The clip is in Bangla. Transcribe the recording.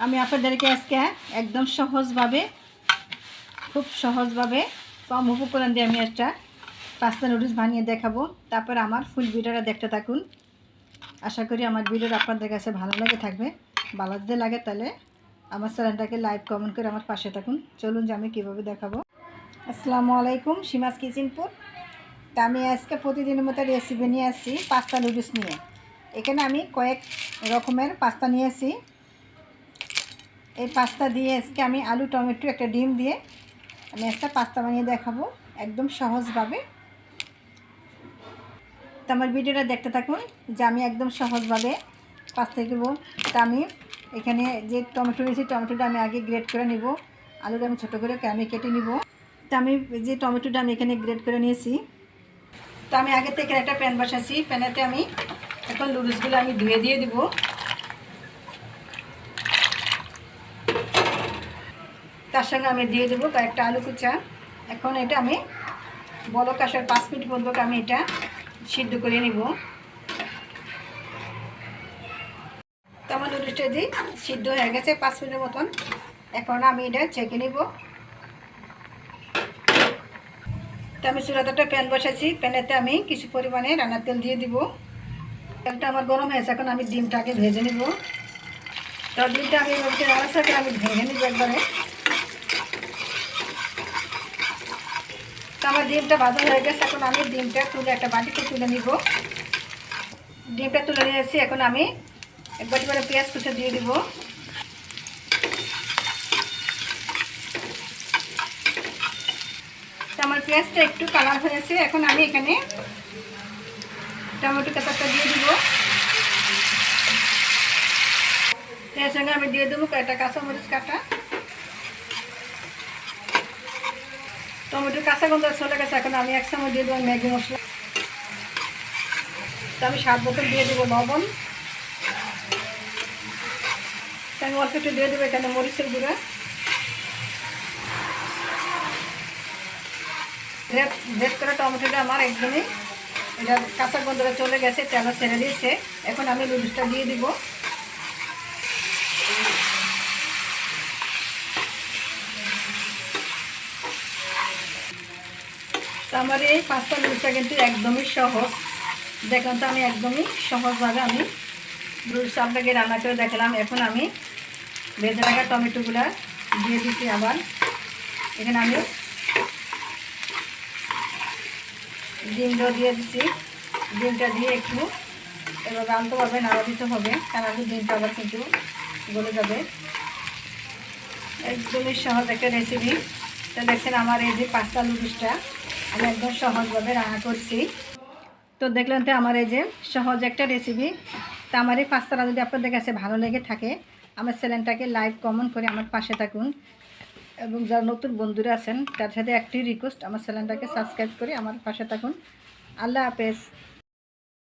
আমি আপনাদেরকে আজকে একদম সহজভাবে খুব সহজভাবে কম উপকরণ দিয়ে আমি একটা পাস্তা নুডলস বানিয়ে দেখাবো। তারপর আমার ফুল ভিডিওটা দেখতে থাকুন। আশা করি আমার ভিডিওটা আপনাদের কাছে ভালো লাগে থাকবে। ভালো যদি লাগে তাহলে আমার চ্যানেলটাকে লাইক কমেন্ট করে আমার পাশে থাকুন। চলুন যে আমি কীভাবে দেখাবো। আসসালামু আলাইকুম, সীমাস কিচেনপুর। তা আমি আজকে প্রতিদিনের মতো রেসিপি নিয়ে আসছি পাস্তা নুডলস নিয়ে। এখানে আমি কয়েক রকমের পাস্তা নিয়েছি। এই পাস্তা দিয়ে আজকে আমি আলু টমেটো একটা ডিম দিয়ে আমি একটা পাস্তা বানিয়ে দেখাবো একদম সহজভাবে। তো আমার ভিডিওটা দেখতে থাকুন যে আমি একদম সহজভাবে পাস্তা করব। তা আমি এখানে যে টমেটো নিয়েছি টমেটোটা আমি আগে গ্রেট করে নিব। আলুটা আমি ছোটো করে আমি কেটে নিব। তো আমি যে টমেটোটা আমি এখানে গ্রেট করে নিয়েছি। তো আমি আগে থেকে একটা প্যান বসাচ্ছি। প্যানেতে আমি এখন নুডলসগুলো আমি ধুয়ে দিয়ে দিব। তার সঙ্গে আমি দিয়ে দেবো কয়েকটা আলু কুচা। এখন এটা আমি বলক আসার 5 মিনিট পর্যন্ত আমি এটা সিদ্ধ করে নিব। তো আমার নুডলসটা যে সিদ্ধ হয়ে গেছে 5 মিনিটের মতন। এখন আমি এটা ছেঁকে নিব। তো আমি চুলাতে একটা প্যান বসাচ্ছি। প্যানেতে আমি কিছু পরিমাণে রান্নার তেল দিয়ে দিব। তেলটা আমার গরম হয়েছে। এখন আমি ডিমটাকে ভেজে নিব। তো ডিমটা আমি রান্নার করে আমি ভেঙে নিব একবারে। তো আমার ডিমটা ভাজা হয়ে গেছে। এখন আমি ডিমটা তুলে একটা বাটিতে তুলে নিব। ডিমটা তুলে নিয়ে এসেছি। এখন আমি এক বাটি করে পেঁয়াজ কুচি দিয়ে দিব। তো আমার পেঁয়াজটা একটু কালার হয়েছে। এখন আমি এখানে টমেটো কাঁচাটা দিয়ে দিব। এর সঙ্গে আমি দিয়ে দেবো কয়েকটা কাঁচামরিচ কাটা। টমেটো কাঁচা গন্ধ চলে গেছে। এখন আমি 1 চামচ দিয়ে দেবো ম্যাগি মশলা। তো আমি 7 বোতল দিয়ে দেবো লবণ। তো আমি অল্প একটু দিয়ে দেবো এখানে মরিচের গুঁড়া। রেড করে টমেটোটা আমার একদমই এটা কাঁচা গন্ধটা চলে গেছে, তেলও ছেড়ে দিয়েছে। এখন আমি নুডলসটা দিয়ে দিব। তো আমার এই পাস্তা নুডলসটা কিন্তু একদমই সহজ। দেখুন তো আমি একদমই সহজভাবে আমি নুডলস আপনাকে রান্না করে দেখালাম। এখন আমি ভেজে রাখা টমেটোগুলো দিয়ে দিচ্ছি। আবার এখানে আমি ডিমটাও দিয়ে দিচ্ছি। ডিমটা দিয়ে একটু এভাবে আলতোভাবে নাড়া দিতে হবে, কারণ ডিমটা আবার কিন্তু গলে যাবে। একদমই সহজ একটা রেসিপি। তো দেখছেন আমার এই যে পাস্তা নুডলসটা আমি একদম সহজভাবে রান্না করছি। তো দেখলেন তো আমার এই যে সহজ একটা রেসিপি। তো আমার এই পাস্তাটা যদি আপনাদের কাছে ভালো লেগে থাকে আমার চ্যানেলটাকে লাইক কমেন্ট করে আমার পাশে থাকুন। এবং যারা নতুন বন্ধুরা আছেন তার সাথে একটি রিকোয়েস্ট, আমার চ্যানেলটাকে সাবস্ক্রাইব করে আমার পাশে থাকুন। আল্লাহ হাফেজ।